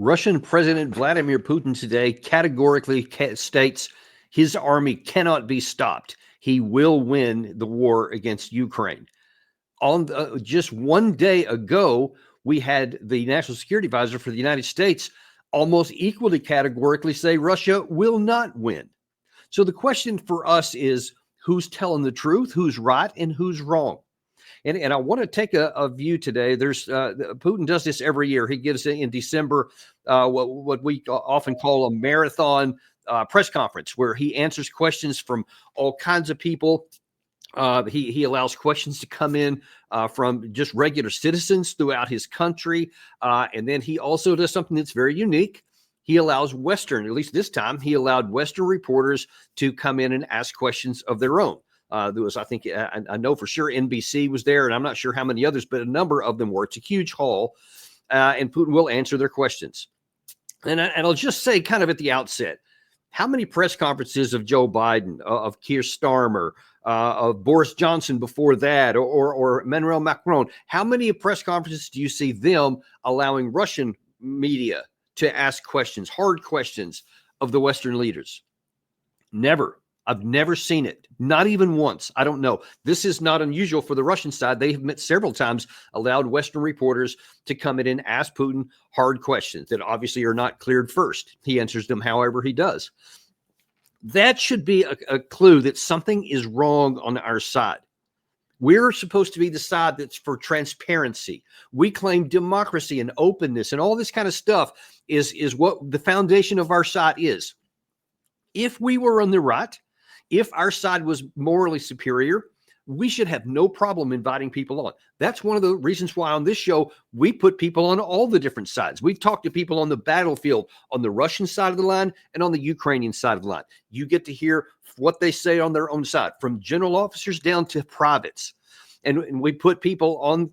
Russian President Vladimir Putin today categorically states his army cannot be stopped. He will win the war against Ukraine. Just one day ago, we had the National Security Advisor for the United States almost equally categorically say Russia will not win. So the question for us is, who's telling the truth, who's right, and who's wrong? And I want to take a view today. There's Putin does this every year. He gives in December what we often call a marathon press conference, where he answers questions from all kinds of people. He allows questions to come in from just regular citizens throughout his country. And then he also does something that's very unique. He allows Western, at least this time, he allowed Western reporters to come in and ask questions of their own. There was, I think, I know for sure NBC was there, and I'm not sure how many others, but a number of them were. It's a huge hall, and Putin will answer their questions. And I'll just say kind of at the outset, how many press conferences of Joe Biden, of Keir Starmer, of Boris Johnson before that, or Emmanuel Macron, how many press conferences do you see them allowing Russian media to ask questions, hard questions of the Western leaders? Never. I've never seen it, not even once. I don't know. This is not unusual for the Russian side. They have several times allowed Western reporters to come in and ask Putin hard questions that obviously are not cleared first. He answers them however he does. That should be a clue that something is wrong on our side. We're supposed to be the side that's for transparency. We claim democracy and openness, and all this kind of stuff is what the foundation of our side is. If we were on the right, if our side was morally superior, we should have no problem inviting people on. That's one of the reasons why on this show, we put people on all the different sides. We've talked to people on the battlefield, on the Russian side of the line and on the Ukrainian side of the line. You get to hear what they say on their own side, from general officers down to privates. And we put people on,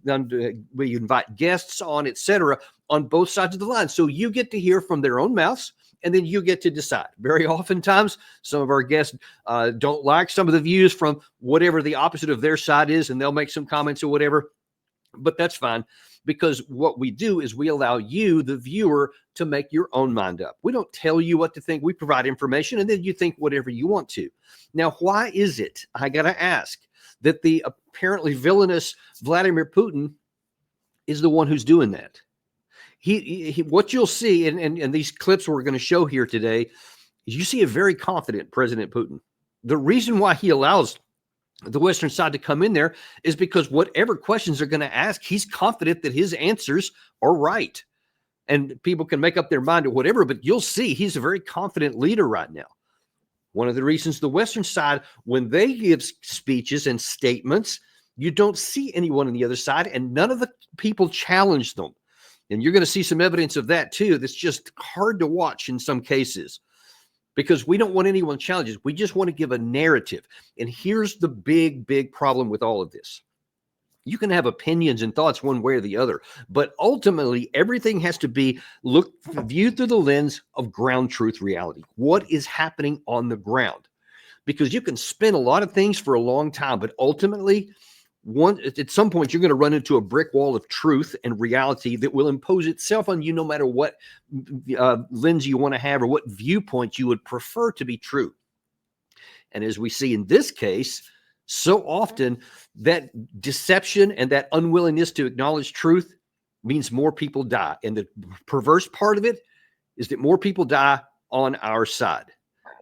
we invite guests on, etc., on both sides of the line. So you get to hear from their own mouths, and then you get to decide. Very oftentimes, some of our guests don't like some of the views from whatever the opposite of their side is, and they'll make some comments or whatever. But that's fine, because what we do is we allow you, the viewer, to make your own mind up. We don't tell you what to think. We provide information, and then you think whatever you want to. Now, why is it, I got to ask, that the apparently villainous Vladimir Putin is the one who's doing that? He what you'll see in these clips we're going to show here today is you see a very confident President Putin. The reason why he allows the Western side to come in there is because whatever questions they're going to ask, he's confident that his answers are right. And people can make up their mind or whatever, but you'll see he's a very confident leader right now. One of the reasons the Western side, when they give speeches and statements, you don't see anyone on the other side, and none of the people challenge them. And you're going to see some evidence of that too. That's just hard to watch in some cases, because we don't want anyone challenges. We just want to give a narrative. And here's the big problem with all of this. You can have opinions and thoughts one way or the other, but ultimately everything has to be viewed through the lens of ground truth reality. What is happening on the ground? Because you can spin a lot of things for a long time, but ultimately, at some point, you're going to run into a brick wall of truth and reality that will impose itself on you no matter what lens you want to have or what viewpoint you would prefer to be true. And as we see in this case, so often that deception and that unwillingness to acknowledge truth means more people die. And the perverse part of it is that more people die on our side.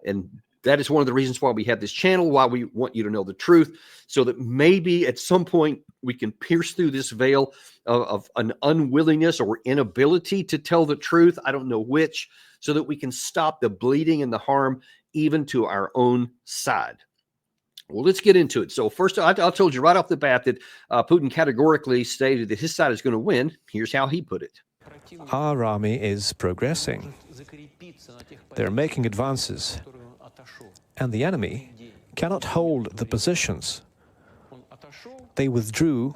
And that is one of the reasons why we have this channel, why we want you to know the truth, so that maybe at some point we can pierce through this veil of an unwillingness or inability to tell the truth. I don't know which, so that we can stop the bleeding and the harm even to our own side. Well, let's get into it. So first, I told you right off the bat that Putin categorically stated that his side is going to win. Here's how he put it. Our army is progressing. They're making advances. And the enemy cannot hold the positions. They withdrew.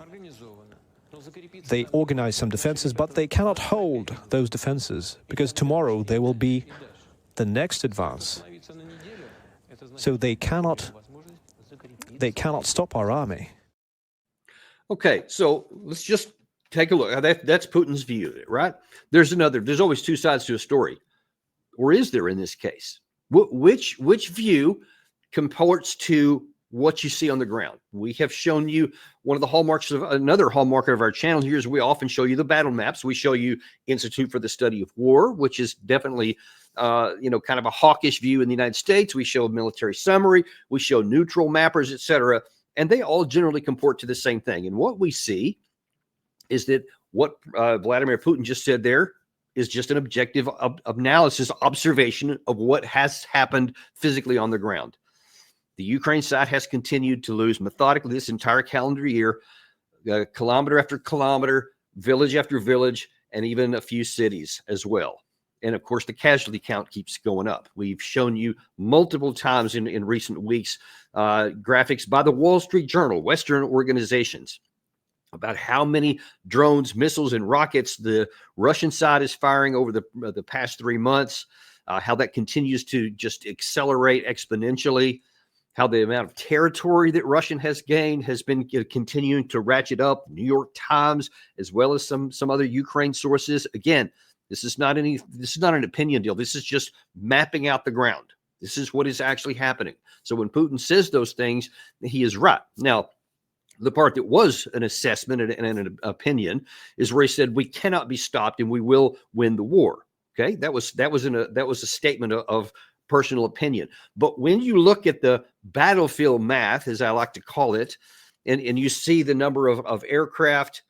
They organized some defenses, but they cannot hold those defenses, because tomorrow there will be the next advance. So they cannot stop our army. Okay, so let's just Take a look. That's Putin's view, right? There's always two sides to a story. Or is there in this case? Which view comports to what you see on the ground? We have shown you one of the hallmarks of another hallmark of our channel here is we often show you the battle maps. We show you Institute for the Study of War, which is definitely kind of a hawkish view in the United States. We show a military summary. We show neutral mappers, etc. And they all generally comport to the same thing. And what we see is that what Vladimir Putin just said there is just an objective analysis, observation of what has happened physically on the ground. The Ukraine side has continued to lose methodically this entire calendar year, kilometer after kilometer, village after village, and even a few cities as well. And of course, the casualty count keeps going up. We've shown you multiple times in recent weeks graphics by the Wall Street Journal, Western organizations, about how many drones, missiles, and rockets the Russian side is firing over the past 3 months, how that continues to just accelerate exponentially, how the amount of territory that Russia has gained has been continuing to ratchet up. New York Times, as well as some other Ukraine sources. Again, this is not an opinion deal. This is just mapping out the ground. This is what is actually happening. So when Putin says those things, he is right. Now, the part that was an assessment and an opinion is where he said we cannot be stopped and we will win the war. Okay, that was a statement of personal opinion. But when you look at the battlefield math, as I like to call it, and you see the number of aircraft,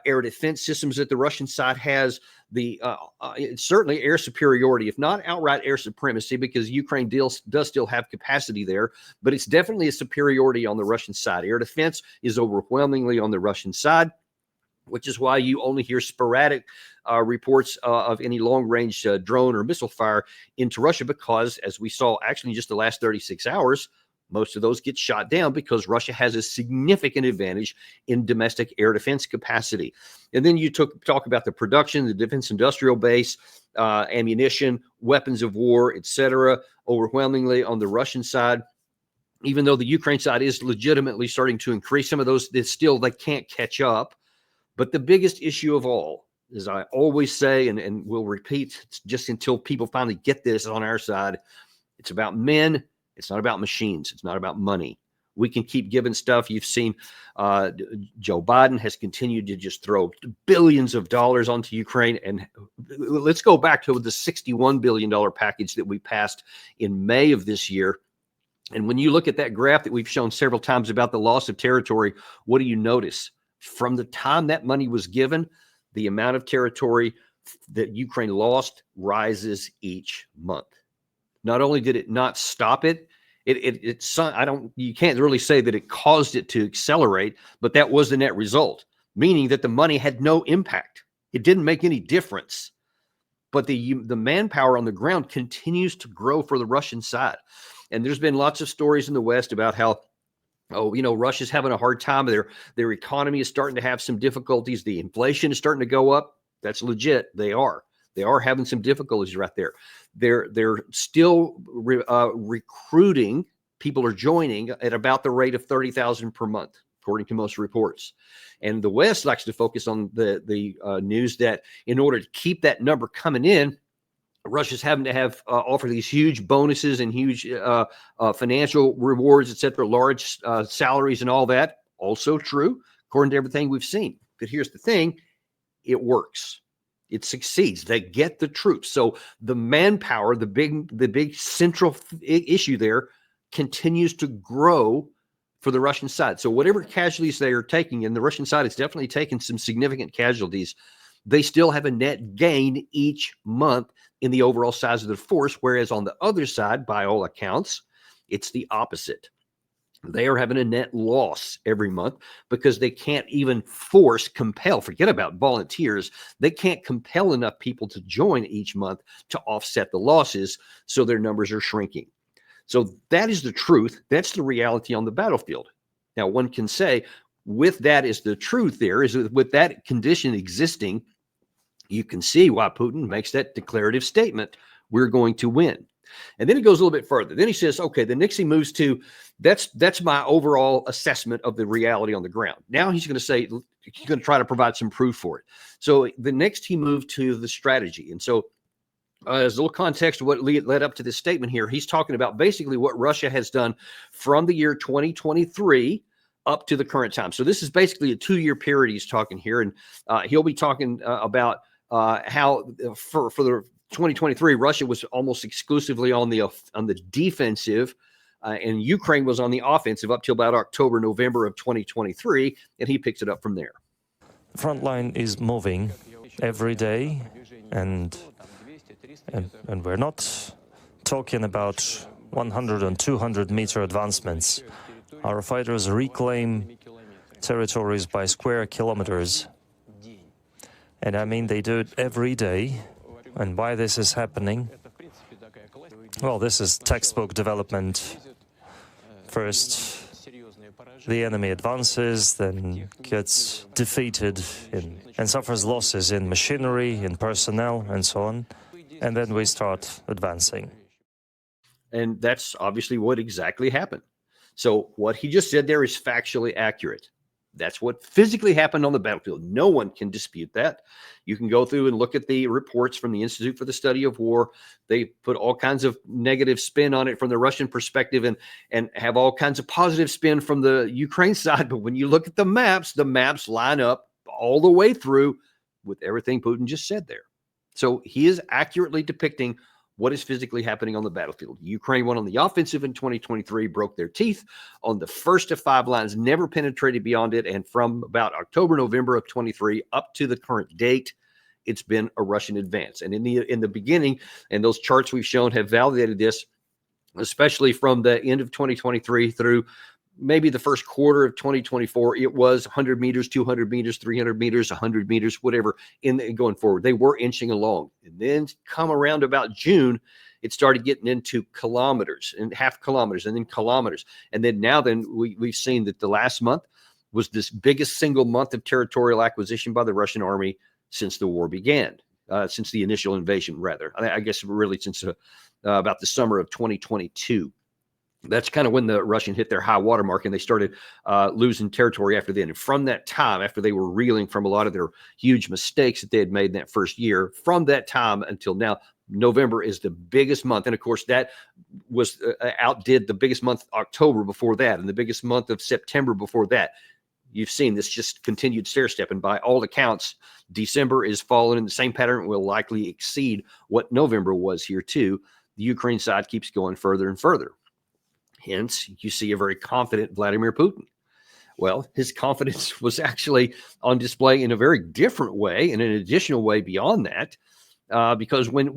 air defense systems that the Russian side has, it's certainly air superiority, if not outright air supremacy, because Ukraine does still have capacity there, but it's definitely a superiority on the Russian side. Air defense is overwhelmingly on the Russian side, which is why you only hear sporadic reports of any long-range drone or missile fire into Russia, because, as we saw actually in just the last 36 hours, most of those get shot down because Russia has a significant advantage in domestic air defense capacity. And then you talk about the production, the defense industrial base, ammunition, weapons of war, etc., overwhelmingly on the Russian side. Even though the Ukraine side is legitimately starting to increase some of those, they can't catch up. But the biggest issue of all, as I always say, and will repeat just until people finally get this on our side, it's about men. It's not about machines. It's not about money. We can keep giving stuff. You've seen Joe Biden has continued to just throw billions of dollars onto Ukraine. And let's go back to the $61 billion package that we passed in May of this year. And when you look at that graph that we've shown several times about the loss of territory, what do you notice? From the time that money was given, the amount of territory that Ukraine lost rises each month. Not only did it not stop it, you can't really say that it caused it to accelerate, but that was the net result, meaning that the money had no impact. It didn't make any difference. But the manpower on the ground continues to grow for the Russian side. And there's been lots of stories in the West about how, Russia's having a hard time. Their economy is starting to have some difficulties. The inflation is starting to go up. That's legit. They are having some difficulties right there. They're still recruiting. People are joining at about the rate of 30,000 per month, according to most reports. And the West likes to focus on the news that in order to keep that number coming in, Russia's having to have offer these huge bonuses and huge financial rewards, et cetera, large salaries and all that. Also true, according to everything we've seen. But here's the thing, it works. It succeeds. They get the troops. So the manpower, the big central issue there continues to grow for the Russian side. So whatever casualties they are taking, and the Russian side is definitely taking some significant casualties, they still have a net gain each month in the overall size of the force, whereas on the other side, by all accounts, it's the opposite. They are having a net loss every month because they can't even compel, forget about volunteers. They can't compel enough people to join each month to offset the losses. So their numbers are shrinking. So that is the truth. That's the reality on the battlefield. Now, one can say with that is the truth there is with that condition existing, you can see why Putin makes that declarative statement. We're going to win. And then he goes a little bit further. Then he says, okay, the next he moves to, that's my overall assessment of the reality on the ground. Now he's going to say, he's going to try to provide some proof for it. So the next he moved to the strategy. And so as a little context of what led up to this statement here, he's talking about basically what Russia has done from the year 2023 up to the current time. So this is basically a 2-year period he's talking here. And he'll be talking about how for the 2023, Russia was almost exclusively on the defensive, and Ukraine was on the offensive up till about October, November of 2023, and he picks it up from there. The front line is moving every day, and we're not talking about 100 and 200 meter advancements. Our fighters reclaim territories by square kilometers, and I mean they do it every day. And why this is happening? Well, this is textbook development. First, the enemy advances, then gets defeated and suffers losses in machinery, in personnel, and so on. And then we start advancing. And that's obviously what exactly happened. So what he just said there is factually accurate. That's what physically happened on the battlefield. No one can dispute that. You can go through and look at the reports from the Institute for the Study of War. They put all kinds of negative spin on it from the Russian perspective and have all kinds of positive spin from the Ukraine side. But when you look at the maps line up all the way through with everything Putin just said there. So he is accurately depicting what is physically happening on the battlefield. Ukraine went on the offensive in 2023, broke their teeth on the first of 5 lines, never penetrated beyond it. And from about October, November of 23 up to the current date, it's been a Russian advance. And in the beginning, and those charts we've shown have validated this, especially from the end of 2023 through maybe the first quarter of 2024, it was 100 meters, 200 meters, 300 meters, 100 meters, whatever, going forward. They were inching along. And then come around about June, it started getting into kilometers and half kilometers and then kilometers. And then we've seen that the last month was this biggest single month of territorial acquisition by the Russian army since the war began, since the initial invasion, rather. I guess really since about the summer of 2022. That's kind of when the Russians hit their high water mark and they started losing territory after then. And from that time, after they were reeling from a lot of their huge mistakes that they had made in that first year, from that time until now, November is the biggest month. And of course, that was outdid the biggest month, October, before that, and the biggest month of September before that. You've seen this just continued stair step. And by all accounts, December is following in the same pattern, will likely exceed what November was here too. The Ukraine side keeps going further and further. Hence, you see a very confident Vladimir Putin. Well, his confidence was actually on display in a very different way, in an additional way beyond that, because when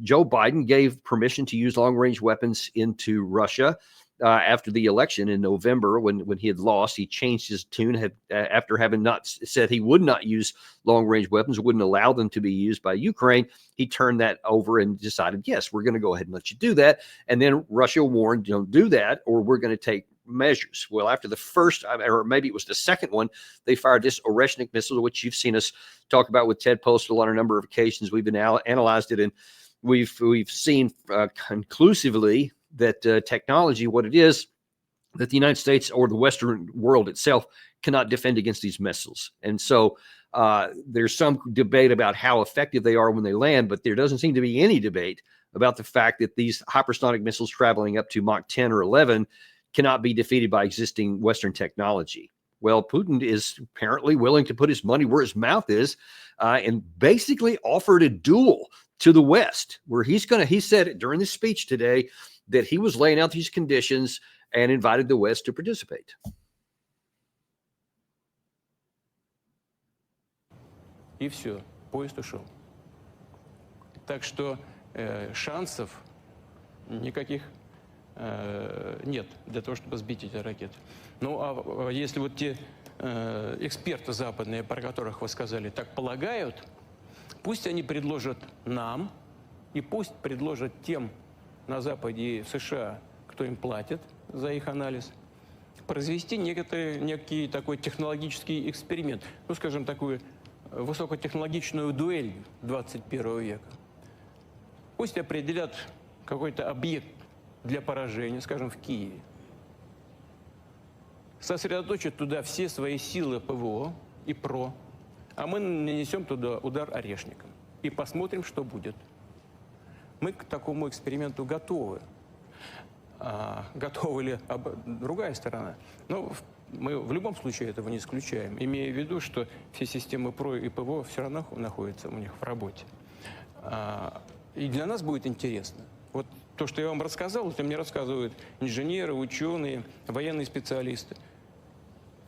Joe Biden gave permission to use long-range weapons into Russia after the election in November, when he had lost, he changed his tune after having not said he would not use long-range weapons, wouldn't allow them to be used by Ukraine. He turned that over and decided, yes, we're going to go ahead and let you do that. And then Russia warned, don't do that, or we're going to take measures. Well, after the first, or maybe it was the second one, they fired this oreshnik missile, which you've seen us talk about with Ted Postal on a number of occasions. We've been analyzed it, and we've seen conclusively that technology, what it is, that the United States or the Western world itself cannot defend against these missiles. And so there's some debate about how effective they are when they land, but there doesn't seem to be any debate about the fact that these hypersonic missiles traveling up to Mach 10 or 11 cannot be defeated by existing Western technology. Well, Putin is apparently willing to put his money where his mouth is and basically offered a duel to the West, where he said it during this speech today that he was laying out these conditions and invited the West to participate. И все, поезд ушел. Так что шансов никаких нет для того, чтобы сбить эти ракеты. Ну, а если вот те эксперты западные, про которых вы сказали, так полагают, пусть они предложат нам, и пусть предложат тем на Западе и в США, кто им платит за их анализ, произвести некий такой технологический эксперимент, ну, скажем, такую высокотехнологичную дуэль 21 века. Пусть определят какой-то объект для поражения, скажем, в Киеве, сосредоточит туда все свои силы ПВО и ПРО, а мы нанесем туда удар орешником и посмотрим, что будет. Мы к такому эксперименту готовы. Готова ли другая сторона? Но мы в любом случае этого не исключаем, имея в виду, что все системы ПРО и ПВО все равно находятся у них в работе. И для нас будет интересно. Вот то, что я вам рассказал, это мне рассказывают инженеры, ученые, военные специалисты.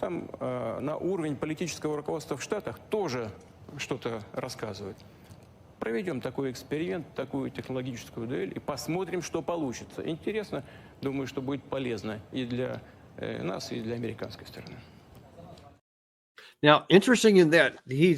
Там на уровень политического руководства в Штатах тоже что-то рассказывают. Проведем такой эксперимент, такую технологическую дуэль и посмотрим, что получится. Интересно, думаю, что будет полезно и для нас, и для американской стороны. Now, interesting in that he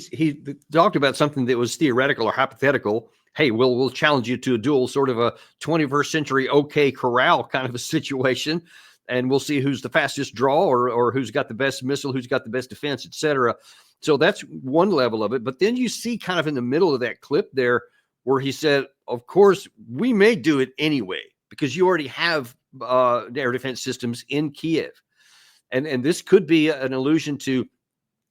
talked about something that was theoretical or hypothetical. Hey, we'll challenge you to a duel, sort of a 21st century OK Corral kind of a situation, and we'll see who's the fastest draw or who's got the best missile, who's got the best defense, etc. So that's one level of it. But then you see kind of in the middle of that clip there where he said, of course, we may do it anyway because you already have air defense systems in Kiev. And this could be an allusion to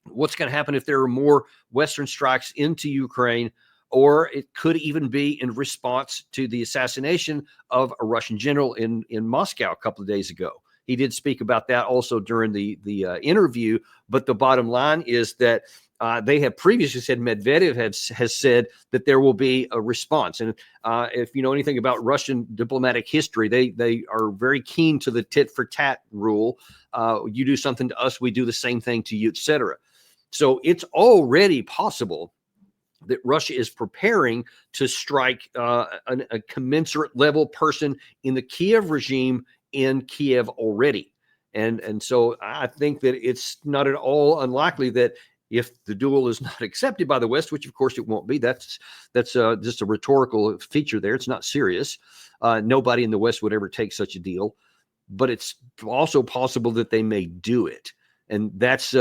what's going to happen if there are more Western strikes into Ukraine, or it could even be in response to the assassination of a Russian general in Moscow a couple of days ago. He did speak about that also during the interview, but the bottom line is that they have previously said, Medvedev has said that there will be a response. And if you know anything about Russian diplomatic history, they are very keen to the tit for tat rule. You do something to us, we do the same thing to you, etc. So it's already possible that Russia is preparing to strike a commensurate level person in the Kiev regime in Kiev already. And so I think that it's not at all unlikely that if the duel is not accepted by the West, which of course it won't be, that's just a rhetorical feature there. It's not serious. Nobody in the West would ever take such a deal, but it's also possible that they may do it. And that's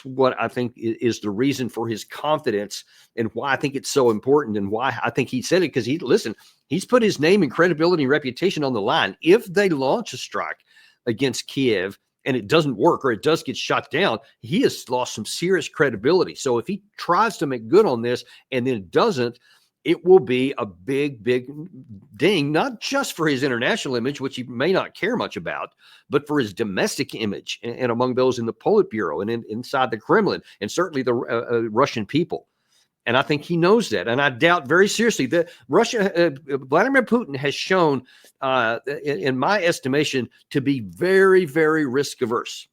what I think is the reason for his confidence and why I think it's so important and why I think he said it, because he's put his name and credibility and reputation on the line. If they launch a strike against Kiev and it doesn't work or it does get shot down, he has lost some serious credibility. So if he tries to make good on this and then it doesn't, it will be a big, big ding, not just for his international image, which he may not care much about, but for his domestic image and among those in the Politburo and inside the Kremlin, and certainly the Russian people. And I think he knows that. And I doubt very seriously that Vladimir Putin has shown, in my estimation, to be very, very risk averse.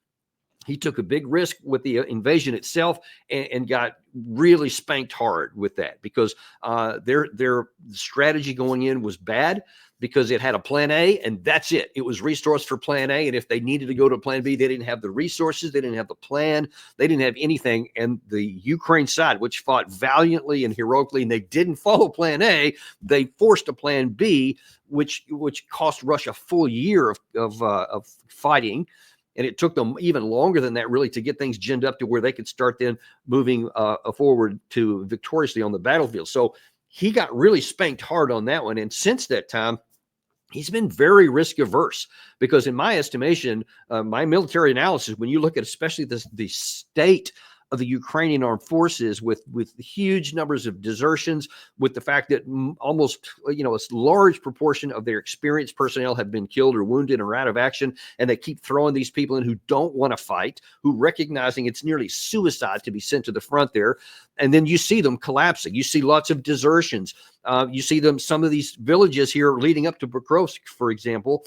He took a big risk with the invasion itself and got really spanked hard with that because their strategy going in was bad because it had a plan A and that's it. It was resourced for plan A. And if they needed to go to plan B, they didn't have the resources. They didn't have the plan. They didn't have anything. And the Ukraine side, which fought valiantly and heroically, and they didn't follow plan A, they forced a plan B, which cost Russia a full year of fighting. And it took them even longer than that, really, to get things ginned up to where they could start then moving forward to victoriously on the battlefield. So he got really spanked hard on that one. And since that time, he's been very risk averse because in my estimation, my military analysis, when you look at especially the state of the Ukrainian armed forces with huge numbers of desertions, with the fact that almost, a large proportion of their experienced personnel have been killed or wounded or out of action, and they keep throwing these people in who don't want to fight, who recognizing it's nearly suicide to be sent to the front there. And then you see them collapsing. You see lots of desertions. You see some of these villages here leading up to Pokrovsk, for example,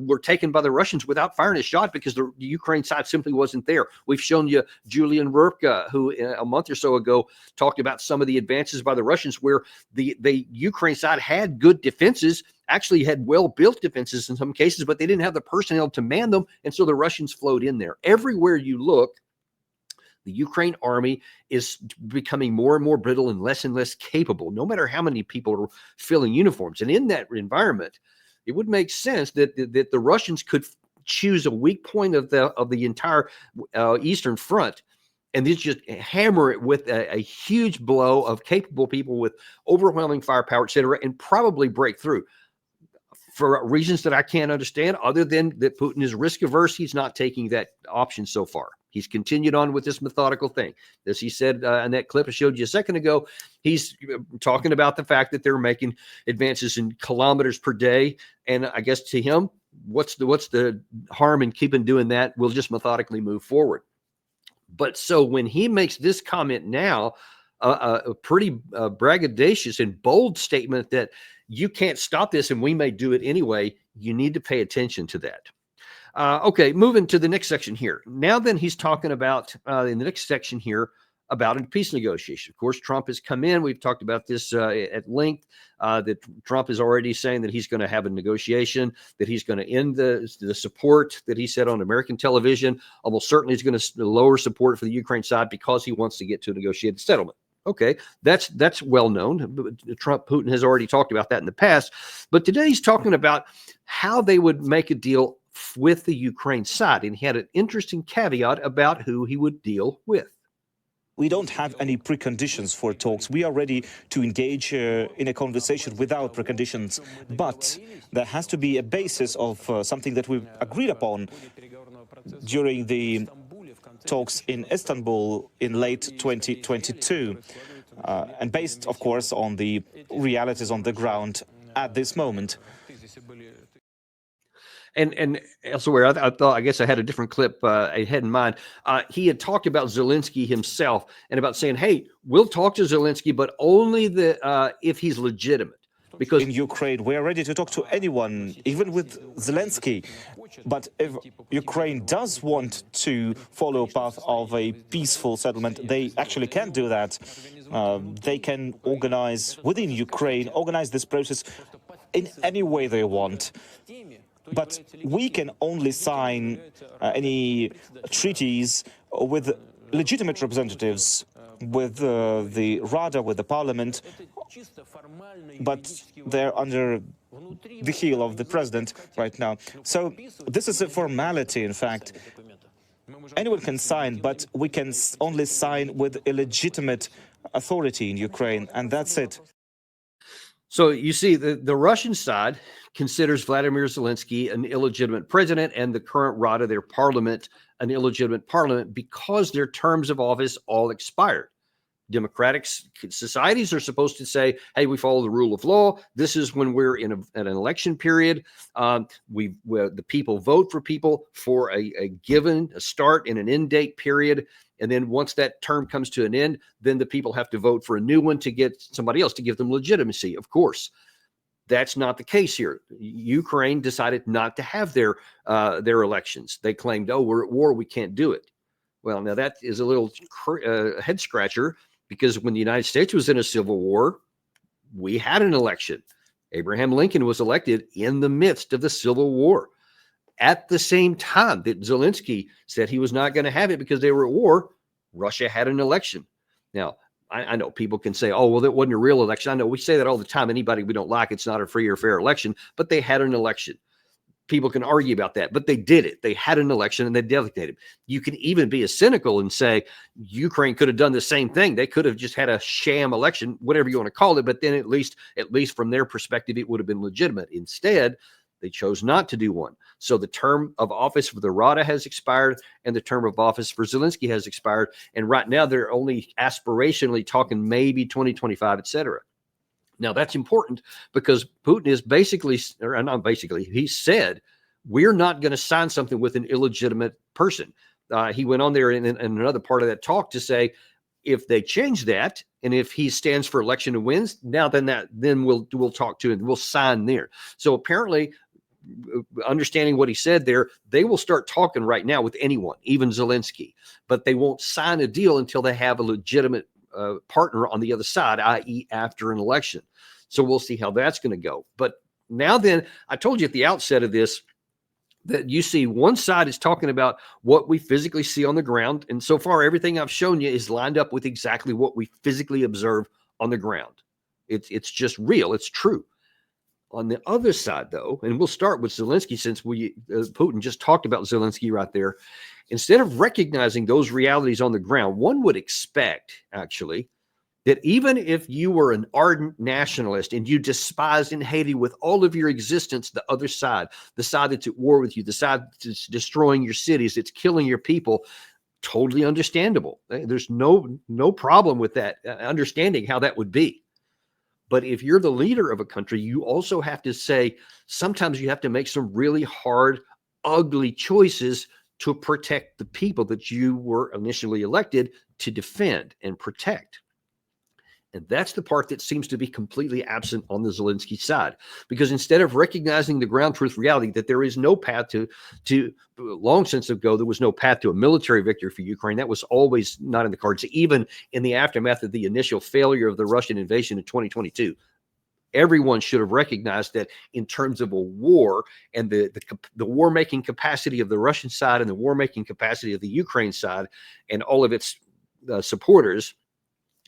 were taken by the Russians without firing a shot because the Ukraine side simply wasn't there. We've shown you Julian Rurka, who a month or so ago talked about some of the advances by the Russians where the Ukraine side had good defenses, actually had well-built defenses in some cases, but they didn't have the personnel to man them, and so the Russians flowed in there. Everywhere you look, the Ukraine army is becoming more and more brittle and less capable, no matter how many people are filling uniforms. And in that environment, it would make sense that the Russians could choose a weak point of the entire Eastern Front and then just hammer it with a huge blow of capable people with overwhelming firepower, et cetera, and probably break through. for reasons that I can't understand, other than that Putin is risk averse. He's not taking that option so far. He's continued on with this methodical thing. As he said in that clip I showed you a second ago, he's talking about the fact that they're making advances in kilometers per day. And I guess to him, what's the harm in keeping doing that? We'll just methodically move forward. But so when he makes this comment now, a pretty braggadocious and bold statement that you can't stop this and we may do it anyway, you need to pay attention to that. Okay, moving to the next section here. Now then he's talking about, in the next section here, about a peace negotiation. Of course, Trump has come in. We've talked about this at length, that Trump is already saying that he's going to have a negotiation, that he's going to end the support that he said on American television. Almost certainly he's going to lower support for the Ukraine side because he wants to get to a negotiated settlement. Okay, that's well known. Putin has already talked about that in the past. But today he's talking about how they would make a deal with the Ukraine side. And he had an interesting caveat about who he would deal with. We don't have any preconditions for talks. We are ready to engage in a conversation without preconditions. But there has to be a basis of something that we've agreed upon during the talks in Istanbul in late 2022, and based, of course, on the realities on the ground at this moment. And elsewhere, I guess I had a different clip I had in mind. He had talked about Zelenskyy himself and about saying, hey, we'll talk to Zelenskyy, but only if he's legitimate. Because in Ukraine, we're ready to talk to anyone, even with Zelenskyy. But if Ukraine does want to follow a path of a peaceful settlement, they actually can do that. They can organize within Ukraine, organize this process in any way they want. But we can only sign any treaties with legitimate representatives, with the Rada, with the parliament, but they're under the heel of the president right now. So this is a formality, in fact. Anyone can sign, but we can only sign with a legitimate authority in Ukraine, and that's it. So you see, the Russian side considers Vladimir Zelenskyy an illegitimate president and the current Rada, their parliament, an illegitimate parliament because their terms of office all expired. Democratic societies are supposed to say, hey, we follow the rule of law. This is when we're in an election period. The people vote for people for a start and an end date period. And then once that term comes to an end, then the people have to vote for a new one to get somebody else to give them legitimacy. Of course, that's not the case here. Ukraine decided not to have their elections. They claimed, oh, we're at war, we can't do it. Well, now that is a little head scratcher, because when the United States was in a civil war, we had an election. Abraham Lincoln was elected in the midst of the Civil War. At the same time that Zelenskyy said he was not going to have it because they were at war, Russia had an election. Now, I know people can say, oh, well, that wasn't a real election. I know we say that all the time. Anybody we don't like, it's not a free or fair election, but they had an election. People can argue about that, but they did it. They had an election and they designated. You can even be as cynical and say Ukraine could have done the same thing. They could have just had a sham election, whatever you want to call it, but then at least from their perspective, it would have been legitimate. Instead, they chose not to do one. So the term of office for the Rada has expired and the term of office for Zelenskyy has expired. And right now they're only aspirationally talking maybe 2025, et cetera. Now, that's important because Putin is he said, we're not going to sign something with an illegitimate person. He went on there in another part of that talk to say, if they change that, and if he stands for election and wins, now then we'll talk to him. We'll sign there. So apparently, understanding what he said there, they will start talking right now with anyone, even Zelenskyy, but they won't sign a deal until they have a legitimate partner on the other side, i.e. after an election. So we'll see how that's going to go. But now then, I told you at the outset of this that you see one side is talking about what we physically see on the ground. And so far, everything I've shown you is lined up with exactly what we physically observe on the ground. It's just real. It's true. On the other side, though, and we'll start with Zelenskyy since Putin just talked about Zelenskyy right there. Instead of recognizing those realities on the ground, one would expect, actually, that even if you were an ardent nationalist and you despised and hated with all of your existence the other side, the side that's at war with you, the side that's destroying your cities, that's killing your people, totally understandable. There's no problem with that, understanding how that would be. But if you're the leader of a country, you also have to say, sometimes you have to make some really hard, ugly choices to protect the people that you were initially elected to defend and protect. And that's the part that seems to be completely absent on the Zelensky side, because instead of recognizing the ground truth reality that there is no path to long since ago, there was no path to a military victory for Ukraine. That was always not in the cards, even in the aftermath of the initial failure of the Russian invasion in 2022. Everyone should have recognized that in terms of a war and the war-making capacity of the Russian side and the war-making capacity of the Ukraine side and all of its supporters,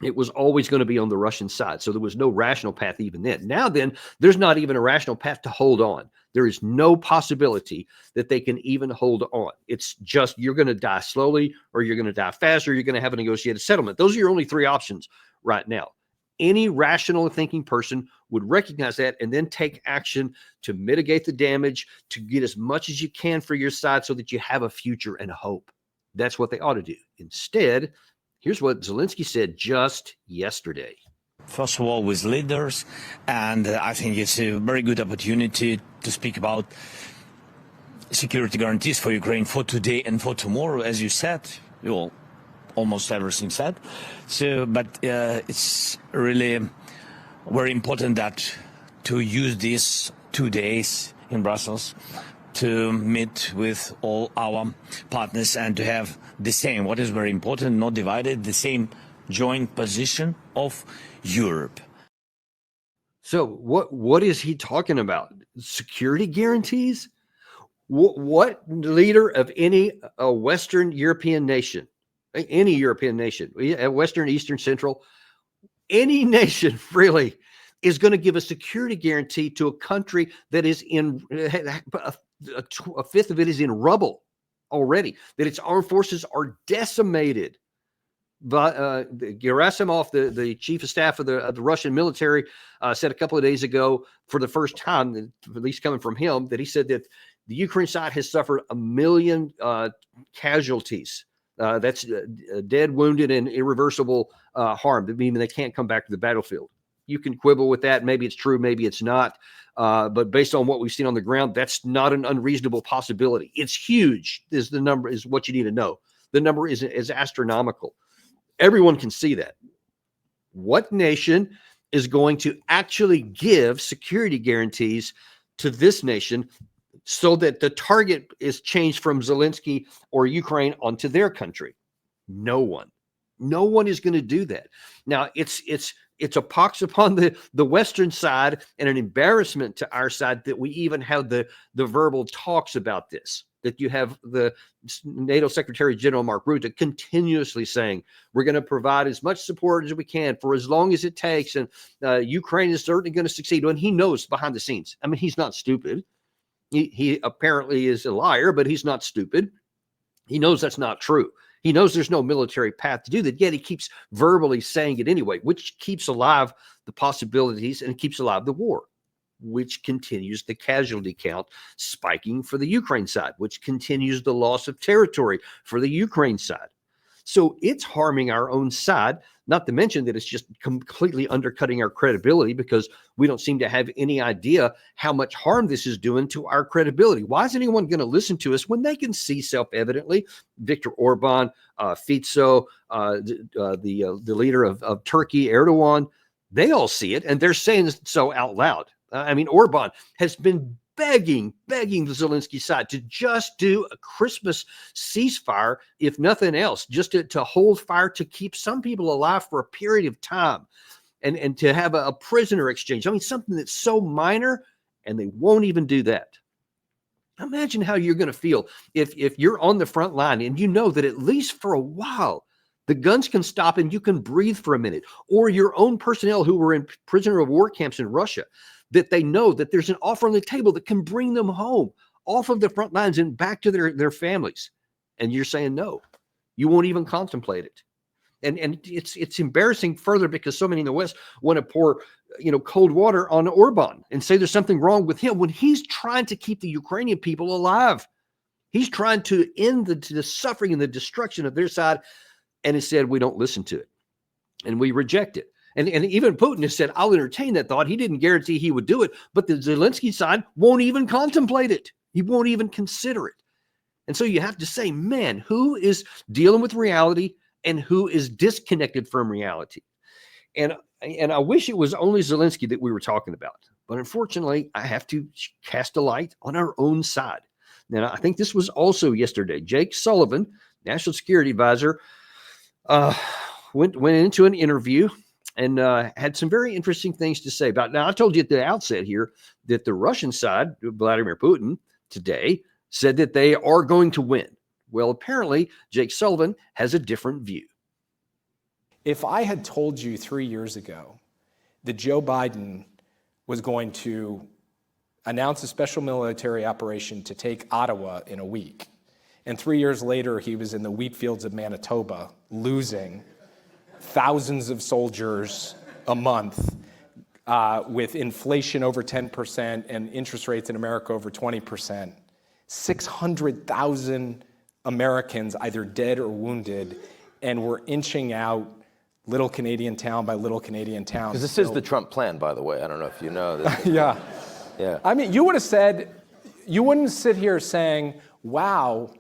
it was always going to be on the Russian side. So there was no rational path even then. Now then, there's not even a rational path to hold on. There is no possibility that they can even hold on. It's just you're going to die slowly, or you're going to die fast, or you're going to have a negotiated settlement. Those are your only three options right now. Any rational thinking person would recognize that and then take action to mitigate the damage, to get as much as you can for your side so that you have a future and a hope. That's what they ought to do. Instead, here's what Zelensky said just yesterday. First of all, with leaders, and I think it's a very good opportunity to speak about security guarantees for Ukraine for today and for tomorrow, as you said. Well, almost everything said. So, but it's really very important that to use these 2 days in Brussels to meet with all our partners and to have the same, what is very important, not divided, the same joint position of Europe. So what is he talking about? Security guarantees? What leader of any Western European nation, any European nation, Western, Eastern, Central, any nation really is going to give a security guarantee to a country that is in a fifth of it is in rubble already, that its armed forces are decimated? But Gerasimov, the chief of staff of the Russian military, said a couple of days ago, for the first time, at least coming from him, that he said that the Ukraine side has suffered 1 million casualties. That's dead, wounded, and irreversible harm, meaning they can't come back to the battlefield. You can quibble with that. Maybe it's true, maybe it's not. But based on what we've seen on the ground, that's not an unreasonable possibility. It's huge. Is the number is what you need to know. The number is astronomical. Everyone can see that. What nation is going to actually give security guarantees to this nation so that the target is changed from Zelensky or Ukraine onto their country? No one. No one is going to do that. Now, it's a pox upon the Western side and an embarrassment to our side that we even have the verbal talks about this, that you have the NATO Secretary General Mark Rutte continuously saying, we're going to provide as much support as we can for as long as it takes, and Ukraine is certainly going to succeed. When he knows behind the scenes, I mean, he's not stupid. He apparently is a liar, but he's not stupid. He knows that's not true. He knows there's no military path to do that, yet he keeps verbally saying it anyway, which keeps alive the possibilities and keeps alive the war, which continues the casualty count spiking for the Ukraine side, which continues the loss of territory for the Ukraine side. So it's harming our own side, not to mention that it's just completely undercutting our credibility, because we don't seem to have any idea how much harm this is doing to our credibility. Why is anyone going to listen to us when they can see self-evidently Viktor Orban, Fico, the leader of Turkey, Erdogan, they all see it, and they're saying so out loud. I mean, Orban has been begging the Zelensky side to just do a Christmas ceasefire, if nothing else, just to hold fire, to keep some people alive for a period of time, and to have a prisoner exchange. I mean, something that's so minor, and they won't even do that. Imagine how you're going to feel if you're on the front line and you know that at least for a while the guns can stop and you can breathe for a minute, or your own personnel who were in prisoner of war camps in Russia, that they know that there's an offer on the table that can bring them home off of the front lines and back to their families. And you're saying no, you won't even contemplate it. And it's embarrassing further because so many in the West want to pour, cold water on Orban and say there's something wrong with him when he's trying to keep the Ukrainian people alive. He's trying to end the suffering and the destruction of their side. And instead, we don't listen to it and we reject it. And even Putin has said, I'll entertain that thought. He didn't guarantee he would do it, but the Zelensky side won't even contemplate it. He won't even consider it. And so you have to say, man, who is dealing with reality and who is disconnected from reality? And I wish it was only Zelensky that we were talking about. But unfortunately, I have to cast a light on our own side. Now, I think this was also yesterday. Jake Sullivan, National Security Advisor, went into an interview and had some very interesting things to say about. Now, I told you at the outset here that the Russian side, Vladimir Putin, today said that they are going to win. Well, apparently, Jake Sullivan has a different view. If I had told you 3 years ago that Joe Biden was going to announce a special military operation to take Ottawa in a week, and 3 years later he was in the wheat fields of Manitoba losing thousands of soldiers a month with inflation over 10% and interest rates in America over 20%, 600,000 Americans either dead or wounded, and we're inching out little Canadian town by little Canadian town. Because this is the Trump plan, by the way. I don't know if you know this. Yeah. Yeah. I mean, you would have said, you wouldn't sit here saying, wow,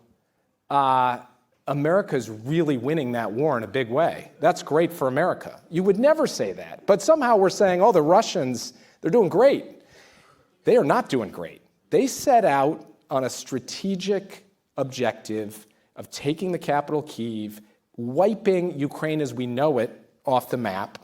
America's really winning that war in a big way. That's great for America. You would never say that. But somehow we're saying, oh, the Russians, they're doing great. They are not doing great. They set out on a strategic objective of taking the capital, Kyiv, wiping Ukraine as we know it off the map.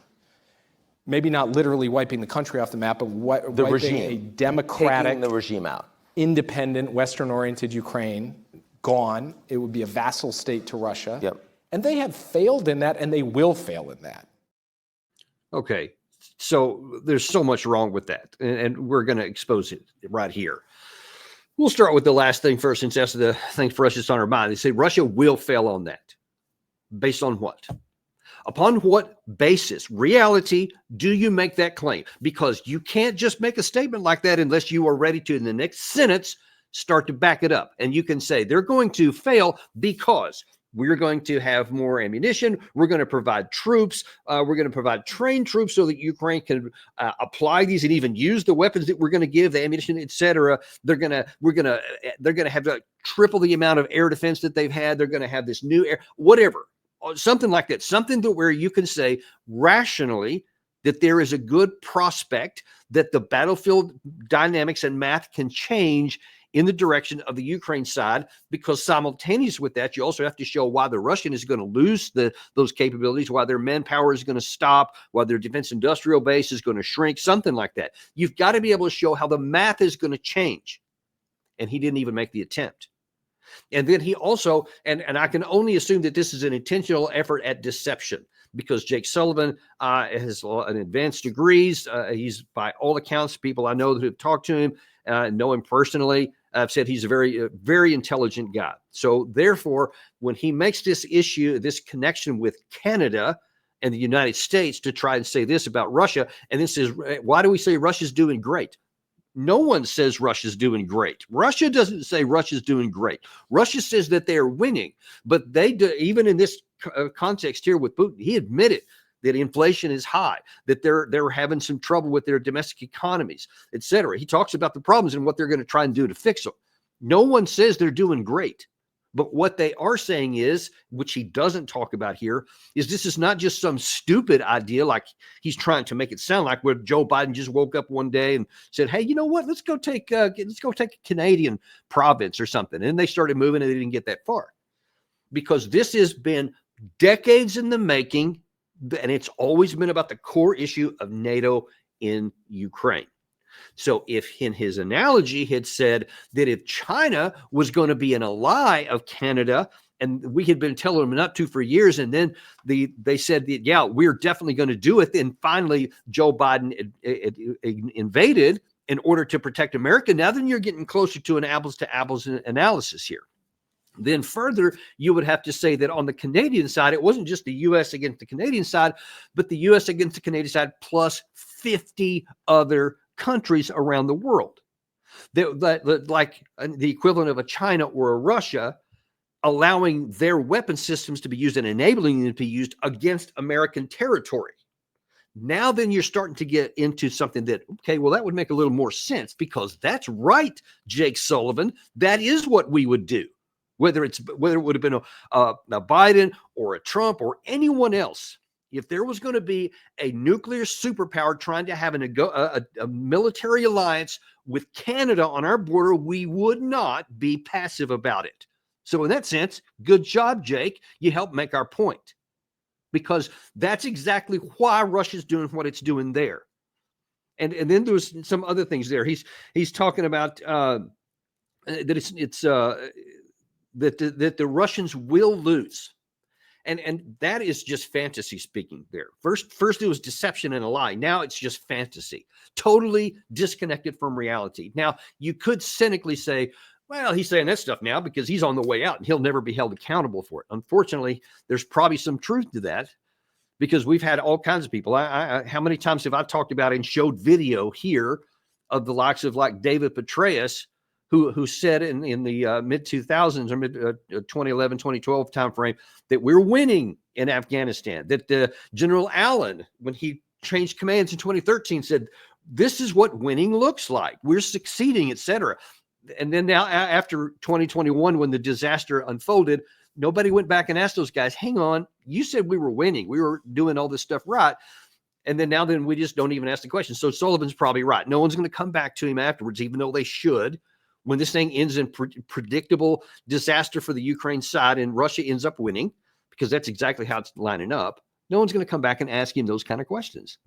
Maybe not literally wiping the country off the map, but wiping regime. a democratic, Taking the regime out. independent, Western-oriented Ukraine, gone. It would be a vassal state to Russia. Yep. And they have failed in that, and they will fail in that. Okay, so there's so much wrong with that, and we're going to expose it right here. We'll start with the last thing first, since that's the thing for us that's on our mind. They say Russia will fail on that. Based on what? Upon what basis, reality, do you make that claim? Because you can't just make a statement like that unless you are ready to, in the next sentence, start to back it up. And you can say they're going to fail because we're going to have more ammunition. We're going to provide troops. We're going to provide trained troops so that Ukraine can apply these and even use the weapons that we're going to give, the ammunition, etc. They're going to have to triple the amount of air defense that they've had. They're going to have this new air, whatever. Something like that, something that where you can say rationally that there is a good prospect that the battlefield dynamics and math can change in the direction of the Ukraine side, because simultaneous with that, you also have to show why the Russian is going to lose those capabilities, why their manpower is going to stop, why their defense industrial base is going to shrink, something like that. You've got to be able to show how the math is going to change. And he didn't even make the attempt. And then he also, and I can only assume that this is an intentional effort at deception, because Jake Sullivan has an advanced degrees. He's, by all accounts, people I know that have talked to him, know him personally, I've said he's a very, very intelligent guy. So therefore, when he makes this issue, this connection with Canada and the United States to try and say this about Russia, and then says, why do we say Russia's doing great? No one says Russia's doing great. Russia doesn't say Russia's doing great. Russia says that they're winning, but they do, even in this context here with Putin, he admitted that inflation is high, that they're having some trouble with their domestic economies, etc. He talks about the problems and what they're going to try and do to fix them. No one says they're doing great. But what they are saying is, which he doesn't talk about here, is this is not just some stupid idea like he's trying to make it sound like, where Joe Biden just woke up one day and said, hey, you know what, let's go take a Canadian province or something. And they started moving and they didn't get that far. Because this has been decades in the making, and it's always been about the core issue of NATO in Ukraine. So if in his analogy had said that if China was going to be an ally of Canada, and we had been telling them not to for years, and then they said that, yeah, we're definitely going to do it. Then finally, Joe Biden invaded in order to protect America. Now then you're getting closer to an apples to apples analysis here. Then further, you would have to say that on the Canadian side, it wasn't just the U.S. against the Canadian side, but the U.S. against the Canadian side plus 50 other countries around the world. That like the equivalent of a China or a Russia, allowing their weapon systems to be used and enabling them to be used against American territory. Now then you're starting to get into something that, okay, well, that would make a little more sense, because that's right, Jake Sullivan. That is what we would do. Whether it would have been a Biden or a Trump or anyone else, if there was going to be a nuclear superpower trying to have a military alliance with Canada on our border, we would not be passive about it. So in that sense, good job, Jake. You helped make our point, because that's exactly why Russia's doing what it's doing there. And then there's some other things there. He's talking about that the Russians will lose. And that is just fantasy speaking there. First it was deception and a lie. Now it's just fantasy, totally disconnected from reality. Now, you could cynically say, well, he's saying that stuff now because he's on the way out and he'll never be held accountable for it. Unfortunately, there's probably some truth to that, because we've had all kinds of people. How many times have I talked about and showed video here of the likes of like David Petraeus, who said in the mid 2000s or mid 2011, 2012 timeframe that we're winning in Afghanistan. That General Allen, when he changed commands in 2013, said this is what winning looks like. We're succeeding, etc. And then now after 2021, when the disaster unfolded, nobody went back and asked those guys, hang on, you said we were winning. We were doing all this stuff right. And then we just don't even ask the question. So Sullivan's probably right. No one's going to come back to him afterwards, even though they should. When this thing ends in predictable disaster for the Ukraine side and Russia ends up winning, because that's exactly how it's lining up, no one's going to come back and ask him those kind of questions.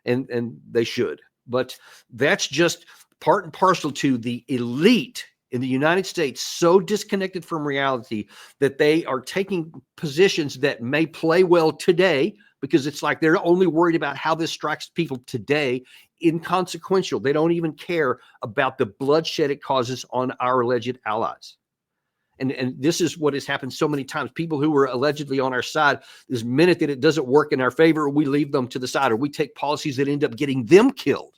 And they should. But that's just part and parcel to the elite in the United States, so disconnected from reality that they are taking positions that may play well today, because it's like they're only worried about how this strikes people today. Inconsequential. They don't even care about the bloodshed it causes on our alleged allies. And this is what has happened so many times. People who were allegedly on our side, this minute that it doesn't work in our favor, we leave them to the side, or we take policies that end up getting them killed.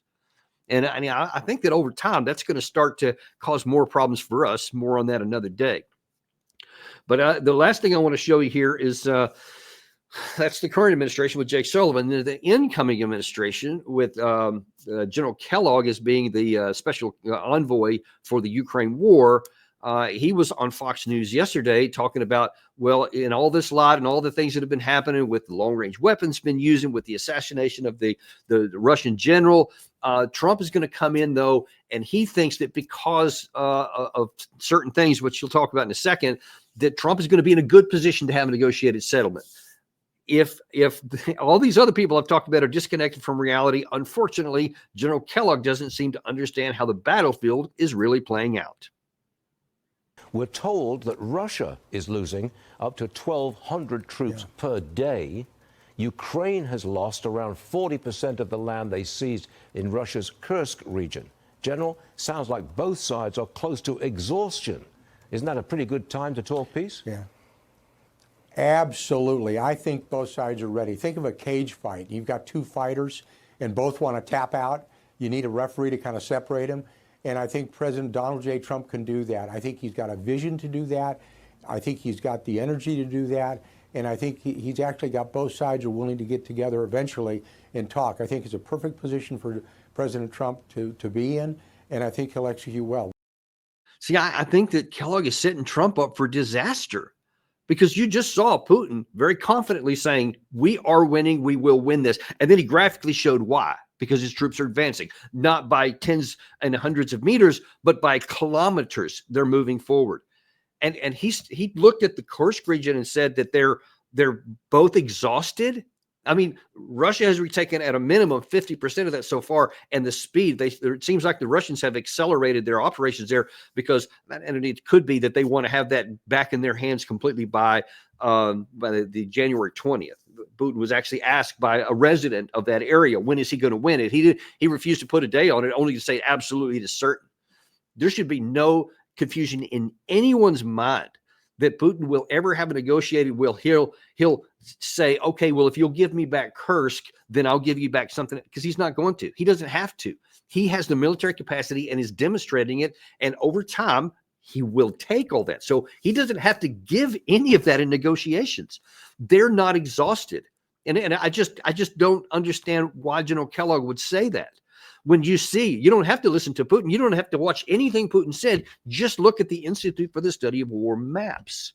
And I think that over time, that's going to start to cause more problems for us. More on that another day. But the last thing I want to show you here is that's the current administration with Jake Sullivan. The incoming administration with General Kellogg as being the special envoy for the Ukraine war. He was on Fox News yesterday talking about, well, in all this lot and all the things that have been happening with the long-range weapons been using, with the assassination of the Russian general, Trump is going to come in, though, and he thinks that because of certain things, which he'll talk about in a second, that Trump is going to be in a good position to have a negotiated settlement. If all these other people I've talked about are disconnected from reality, unfortunately, General Kellogg doesn't seem to understand how the battlefield is really playing out. We're told that Russia is losing up to 1,200 troops per day. Ukraine has lost around 40% of the land they seized in Russia's Kursk region. General, sounds like both sides are close to exhaustion. Isn't that a pretty good time to talk peace? Yeah. Absolutely. I think both sides are ready. Think of a cage fight. You've got two fighters and both want to tap out. You need a referee to kind of separate them. And I think President Donald J. Trump can do that. I think he's got a vision to do that. I think he's got the energy to do that. And I think he's actually got both sides are willing to get together eventually and talk. I think it's a perfect position for President Trump to be in, and I think he'll execute well. See, I think that Kellogg is setting Trump up for disaster, because you just saw Putin very confidently saying, we are winning, we will win this. And then he graphically showed why, because his troops are advancing, not by tens and hundreds of meters, but by kilometers. They're moving forward. And he looked at the Kursk region and said that they're both exhausted. I mean, Russia has retaken at a minimum 50% of that so far, and the speed, it seems like the Russians have accelerated their operations there, because, and it could be that they want to have that back in their hands completely by the January 20th. Putin was actually asked by a resident of that area, when is he going to win it? He refused to put a day on it, only to say absolutely it is certain. There should be no confusion in anyone's mind that Putin will ever have a negotiated will. He'll say, okay, well, if you'll give me back Kursk, then I'll give you back something, because he's not going to. He doesn't have to. He has the military capacity and is demonstrating it. And over time, he will take all that. So he doesn't have to give any of that in negotiations. They're not exhausted. And I just don't understand why General Kellogg would say that. When you see, you don't have to listen to Putin. You don't have to watch anything Putin said. Just look at the Institute for the Study of War maps.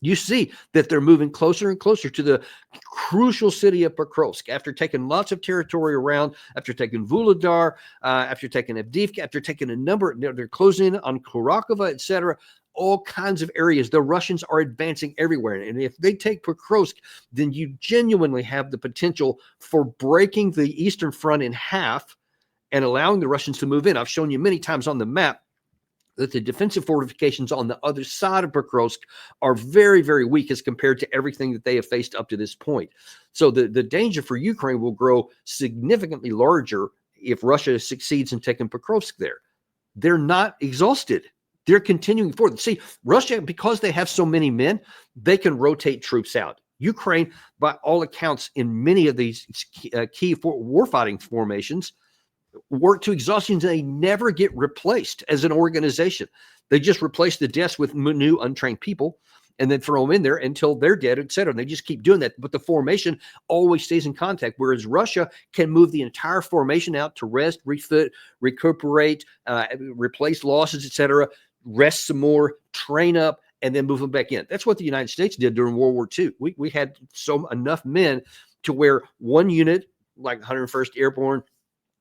You see that they're moving closer and closer to the crucial city of Pokrovsk after taking lots of territory around, after taking Vuhledar, after taking Avdiivka, after taking a number, they're closing in on Kurakova, etc. All kinds of areas. The Russians are advancing everywhere. And if they take Pokrovsk, then you genuinely have the potential for breaking the Eastern Front in half and allowing the Russians to move in. I've shown you many times on the map that the defensive fortifications on the other side of Pokrovsk are very, very weak as compared to everything that they have faced up to this point. So the danger for Ukraine will grow significantly larger if Russia succeeds in taking Pokrovsk there. They're not exhausted. They're continuing forward. See, Russia, because they have so many men, they can rotate troops out. Ukraine, by all accounts, in many of these key warfighting formations, work to exhaustion, and they never get replaced as an organization. They just replace the deaths with new untrained people and then throw them in there until they're dead, etc. And they just keep doing that. But the formation always stays in contact, whereas Russia can move the entire formation out to rest, refit, recuperate, replace losses, etc., rest some more, train up, and then move them back in. That's what the United States did during World War II. We had enough men to where one unit, like 101st Airborne,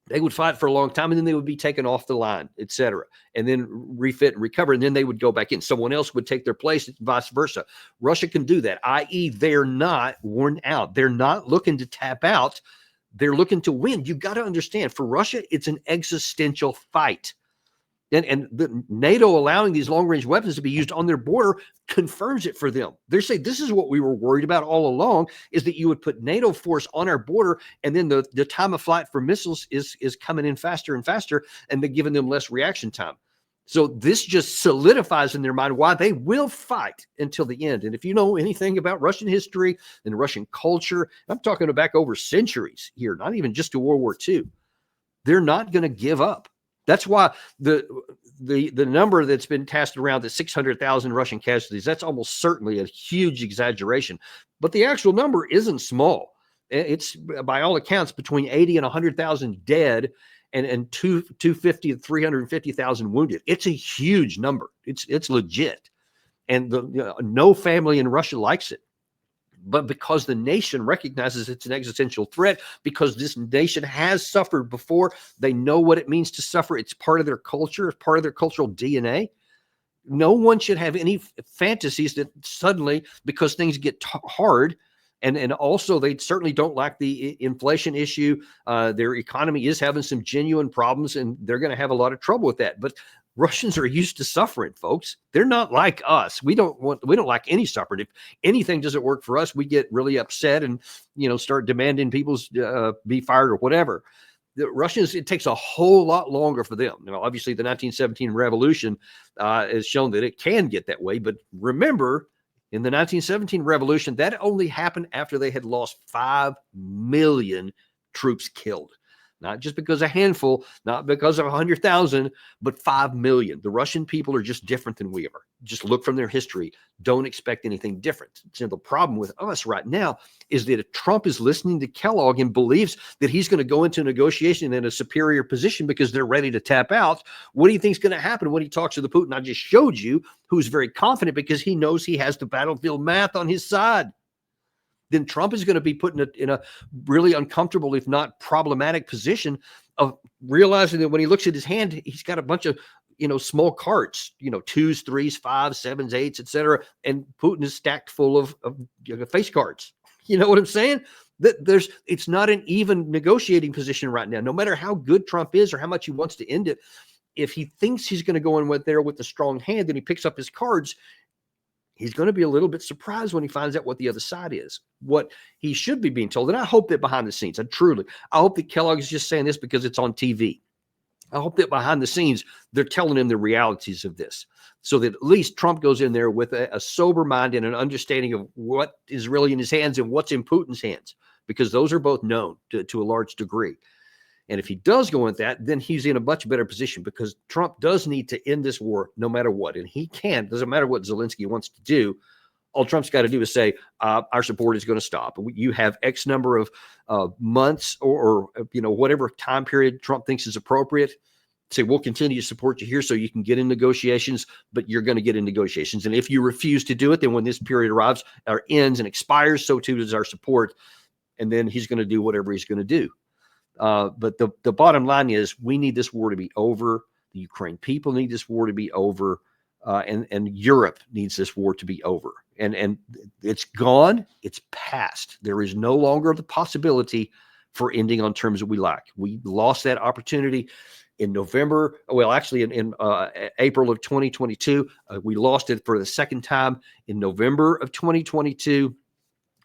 they would fight for a long time, and then they would be taken off the line, et cetera, and then refit and recover, and then they would go back in. Someone else would take their place, vice versa. Russia can do that, i.e. they're not worn out. They're not looking to tap out. They're looking to win. You got to understand, for Russia, it's an existential fight. And the NATO allowing these long-range weapons to be used on their border confirms it for them. They're saying, this is what we were worried about all along, is that you would put NATO force on our border, and then the time of flight for missiles is coming in faster and faster, and they're giving them less reaction time. So this just solidifies in their mind why they will fight until the end. And if you know anything about Russian history and Russian culture, I'm talking back over centuries here, not even just to World War II, they're not going to give up. That's why the number that's been tossed around, the 600,000 Russian casualties, that's almost certainly a huge exaggeration. But the actual number isn't small. It's, by all accounts, between 80 and 100,000 dead and 250 to 350,000 wounded. It's a huge number. It's legit. And no family in Russia likes it. But because the nation recognizes it's an existential threat, because this nation has suffered before, they know what it means to suffer. It's part of their culture, it's part of their cultural DNA. No one should have any fantasies that suddenly, because things get hard, and also they certainly don't like the inflation issue. Their economy is having some genuine problems, and they're going to have a lot of trouble with that. But Russians are used to suffering, folks. They're not like us. We don't like any suffering. If anything doesn't work for us, we get really upset and start demanding people's be fired or whatever. The Russians, it takes a whole lot longer for them. Obviously, the 1917 revolution has shown that it can get that way. But remember, in the 1917 revolution, that only happened after they had lost 5 million troops killed. Not just because a handful, not because of 100,000, but 5 million. The Russian people are just different than we are. Just look from their history. Don't expect anything different. So the problem with us right now is that Trump is listening to Kellogg and believes that he's going to go into negotiation in a superior position because they're ready to tap out. What do you think is going to happen when he talks to the Putin I just showed you, who's very confident because he knows he has the battlefield math on his side? Then Trump is going to be put in a really uncomfortable, if not problematic position of realizing that when he looks at his hand, he's got a bunch of, small cards, 2s, 3s, 5s, 7s, 8s, etc. And Putin is stacked full of face cards. You know what I'm saying? It's not an even negotiating position right now. No matter how good Trump is or how much he wants to end it, if he thinks he's going to go in there with a strong hand and he picks up his cards, he's going to be a little bit surprised when he finds out what the other side is, what he should be being told. And I hope that behind the scenes, I hope that Kellogg is just saying this because it's on TV. I hope that behind the scenes, they're telling him the realities of this, so that at least Trump goes in there with a sober mind and an understanding of what is really in his hands and what's in Putin's hands, because those are both known to a large degree. And if he does go into that, then he's in a much better position, because Trump does need to end this war no matter what. And he can. Doesn't matter what Zelenskyy wants to do. All Trump's got to do is say, our support is going to stop. You have X number of months or whatever time period Trump thinks is appropriate. Say, we'll continue to support you here so you can get in negotiations, but you're going to get in negotiations. And if you refuse to do it, then when this period arrives or ends and expires, so too does our support. And then he's going to do whatever he's going to do. But the bottom line is, we need this war to be over. The Ukraine people need this war to be over. And Europe needs this war to be over. And it's gone. It's past. There is no longer the possibility for ending on terms that we like. We lost that opportunity in November. Well, actually, in April of 2022, we lost it for the second time in November of 2022.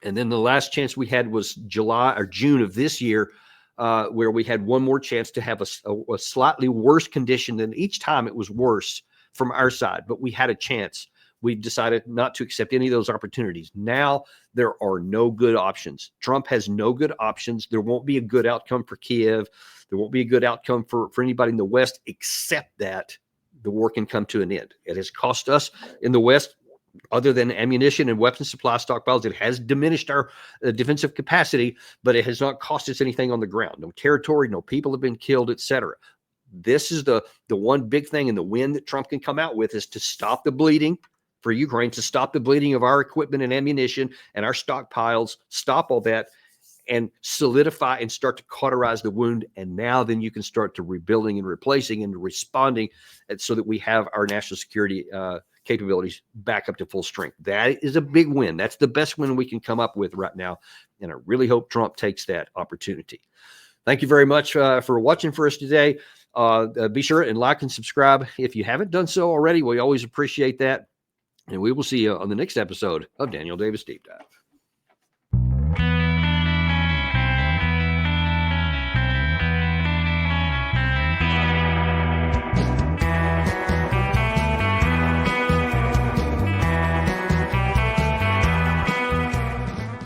And then the last chance we had was July or June of this year, where we had one more chance to have a slightly worse condition. Than each time it was worse from our side, but we had a chance. We decided not to accept any of those opportunities. Now there are no good options. Trump has no good options. There won't be a good outcome for Kiev. There won't be a good outcome for anybody in the West, except that the war can come to an end. It has cost us in the West, other than ammunition and weapons supply stockpiles, it has diminished our defensive capacity, but it has not cost us anything on the ground. No territory, no people have been killed, etc. This is the one big thing in the win that Trump can come out with, is to stop the bleeding for Ukraine, to stop the bleeding of our equipment and ammunition and our stockpiles, stop all that, and solidify and start to cauterize the wound. And now then you can start to rebuilding and replacing and responding, so that we have our national security capabilities back up to full strength. That is a big win. That's the best win we can come up with right now. And I really hope Trump takes that opportunity. Thank you very much for watching for us today. Be sure and like and subscribe if you haven't done so already. We always appreciate that. And we will see you on the next episode of Daniel Davis Deep Dive.